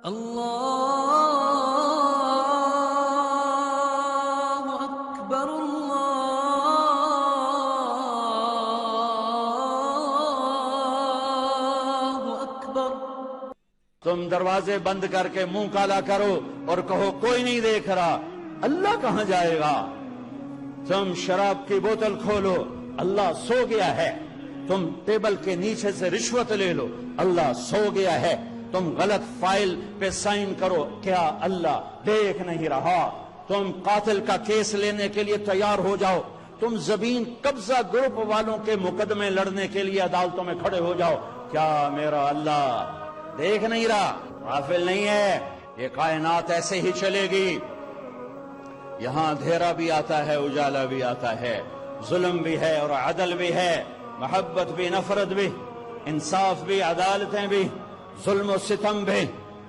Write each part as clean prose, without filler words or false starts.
اللہ اکبر اللہ اکبر۔ تم دروازے بند کر کے منہ کالا کرو اور کہو کوئی نہیں دیکھ رہا، اللہ کہاں جائے گا؟ تم شراب کی بوتل کھولو، اللہ سو گیا ہے۔ تم ٹیبل کے نیچے سے رشوت لے لو، اللہ سو گیا ہے۔ تم غلط فائل پہ سائن کرو، کیا اللہ دیکھ نہیں رہا؟ تم قاتل کا کیس لینے کے لیے تیار ہو جاؤ، تم زمین قبضہ گروپ والوں کے مقدمے لڑنے کے لیے عدالتوں میں کھڑے ہو جاؤ، کیا میرا اللہ دیکھ نہیں رہا؟ غافل نہیں ہے۔ یہ کائنات ایسے ہی چلے گی، یہاں اندھیرا بھی آتا ہے، اجالا بھی آتا ہے، ظلم بھی ہے اور عدل بھی ہے، محبت بھی نفرت بھی، انصاف بھی عدالتیں بھی، ظلم و ستم بھی۔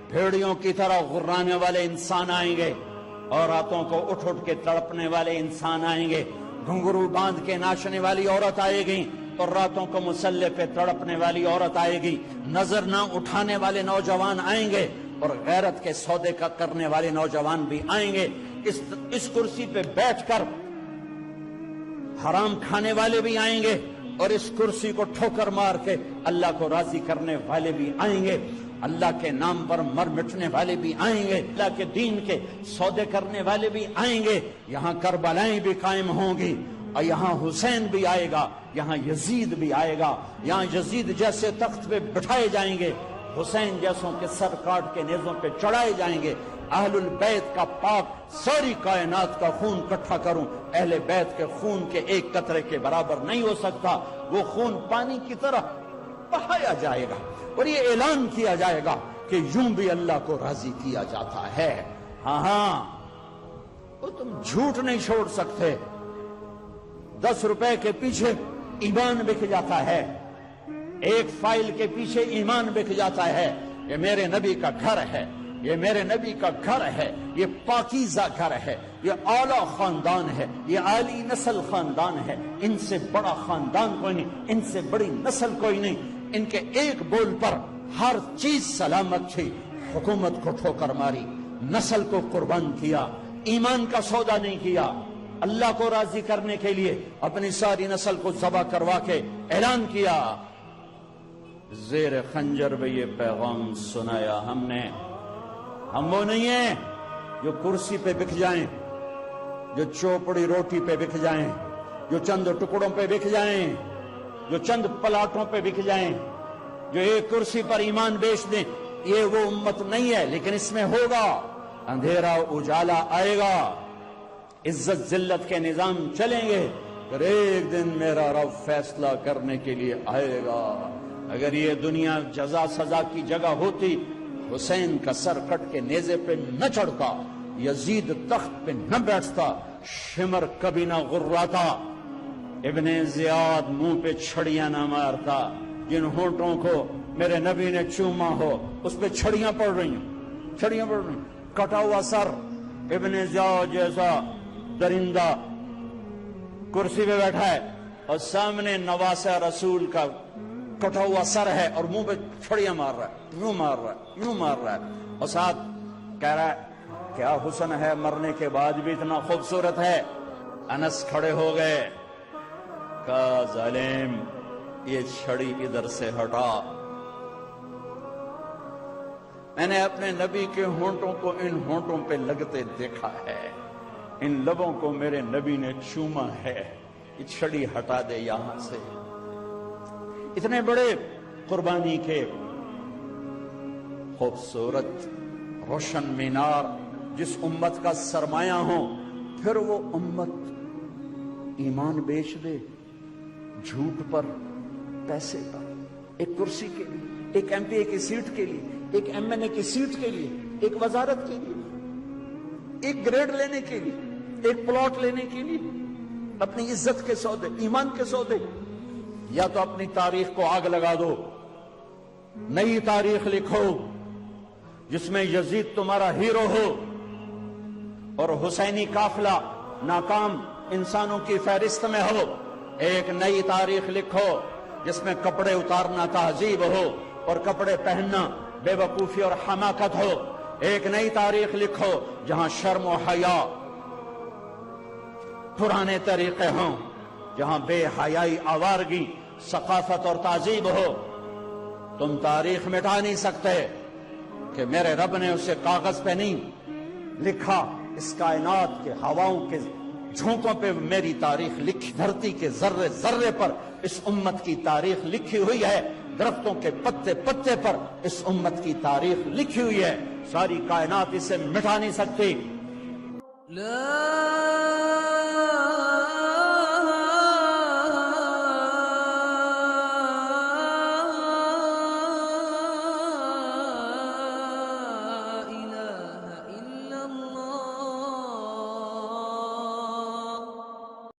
بھیڑیوں کی طرح غرانے والے انسان آئیں گے، عورتوں کو اٹھ اٹھ کے تڑپنے والے انسان آئیں گے، گھنگرو باندھ کے ناچنے والی عورت آئے گی اور راتوں کو مسلح پہ تڑپنے والی عورت آئے گی، نظر نہ اٹھانے والے نوجوان آئیں گے اور غیرت کے سودے کا کرنے والے نوجوان بھی آئیں گے۔ اس کرسی پہ بیٹھ کر حرام کھانے والے بھی آئیں گے اور اس کرسی کو ٹھوکر مار کے اللہ کو راضی کرنے والے بھی آئیں گے، اللہ کے نام پر مر مٹنے والے بھی آئیں گے، اللہ کے دین کے سودے کرنے والے بھی آئیں گے۔ یہاں کربلائیں بھی قائم ہوں گی اور یہاں حسین بھی آئے گا، یہاں یزید بھی آئے گا، یہاں یزید جیسے تخت پہ بٹھائے جائیں گے، حسین جیسوں کے سر کاٹ کے نیزوں پہ چڑھائے جائیں گے۔ اہل البیت کا پاک ساری کائنات کا خون اکٹھا کروں، اہل بیت کے خون کے ایک قطرے کے برابر نہیں ہو سکتا۔ وہ خون پانی کی طرح بہایا جائے گا اور یہ اعلان کیا جائے گا کہ یوں بھی اللہ کو راضی کیا جاتا ہے۔ ہاں وہ تم جھوٹ نہیں چھوڑ سکتے۔ 10 روپے کے پیچھے ایمان بک جاتا ہے، ایک فائل کے پیچھے ایمان بک جاتا ہے۔ یہ میرے نبی کا گھر ہے، یہ میرے نبی کا گھر ہے، یہ پاکیزہ گھر ہے، یہ اعلیٰ خاندان ہے، یہ عالی نسل خاندان ہے۔ ان سے بڑا خاندان کوئی نہیں، ان سے بڑی نسل کوئی نہیں۔ ان کے ایک بول پر ہر چیز سلامت تھی، حکومت کو ٹھوکر ماری، نسل کو قربان کیا، ایمان کا سودا نہیں کیا، اللہ کو راضی کرنے کے لیے اپنی ساری نسل کو ذبح کروا کے اعلان کیا۔ زیر خنجر میں یہ پیغام سنایا ہم نے۔ ہم وہ نہیں ہیں جو کرسی پہ بک جائیں، جو چوپڑی روٹی پہ بک جائیں، جو چند ٹکڑوں پہ بک جائیں، جو چند پلاٹوں پہ بک جائیں، جو ایک کرسی پر ایمان بیچ دیں۔ یہ وہ امت نہیں ہے، لیکن اس میں ہوگا، اندھیرا اجالا آئے گا، عزت ذلت کے نظام چلیں گے، پھر ایک دن میرا رب فیصلہ کرنے کے لیے آئے گا۔ اگر یہ دنیا جزا سزا کی جگہ ہوتی، حسین کا سر کٹ کے نیزے پہ نہ چڑھتا، یزید تخت پہ نہ بیٹھتا، شمر کبھی نہ غراتا، ابن زیاد منہ پہ چھڑیاں نہ مارتا۔ جن ہونٹوں کو میرے نبی نے چوما ہو اس پہ چھڑیاں پڑ رہی ہیں، چھڑیاں پڑ رہی ہیں۔ کٹا ہوا سر، ابن زیاد جیسا درندہ کرسی پہ بیٹھا ہے اور سامنے نواسہ رسول کا کٹا ہوا سر ہے اور منہ پہ چھڑیاں مار رہا ہے، یوں مار رہا ہے، یوں مار رہا ہے، اور ساتھ کہہ رہا ہے کیا حسن ہے، مرنے کے بعد بھی اتنا خوبصورت ہے۔ انس کھڑے ہو گئے، کہا ظالم یہ چھڑی ادھر سے ہٹا۔ میں نے اپنے نبی کے ہونٹوں کو ان ہونٹوں پہ لگتے دیکھا ہے، ان لبوں کو میرے نبی نے چوما ہے، یہ چھڑی ہٹا دے یہاں سے۔ اتنے بڑے قربانی کے خوبصورت روشن مینار جس امت کا سرمایہ ہو، پھر وہ امت ایمان بیچ دے جھوٹ پر، پیسے پر، ایک کرسی کے لیے، ایک ایم پی اے کی سیٹ کے لیے، ایک ایم این اے کی سیٹ کے لیے، ایک وزارت کے لیے، ایک گریڈ لینے کے لیے، ایک پلاٹ لینے کے لیے، اپنی عزت کے سودے، ایمان کے سودے۔ یا تو اپنی تاریخ کو آگ لگا دو، نئی تاریخ لکھو جس میں یزید تمہارا ہیرو ہو اور حسینی قافلہ ناکام انسانوں کی فہرست میں ہو۔ ایک نئی تاریخ لکھو جس میں کپڑے اتارنا تہذیب ہو اور کپڑے پہننا بے وقوفی اور حماقت ہو، ایک نئی تاریخ لکھو جہاں شرم و حیا پرانے طریقے ہوں، جہاں بے حیائی، آوارگی، ثقافت اور تہذیب ہو۔ تم تاریخ مٹا نہیں سکتے کہ میرے رب نے اسے کاغذ پہ نہیں لکھا، اس کائنات کے ہواؤں کے جھونکوں پہ میری تاریخ لکھی، دھرتی کے ذرے ذرے پر اس امت کی تاریخ لکھی ہوئی ہے، درختوں کے پتے پتے پر اس امت کی تاریخ لکھی ہوئی ہے، ساری کائنات اسے مٹا نہیں سکتی۔ لا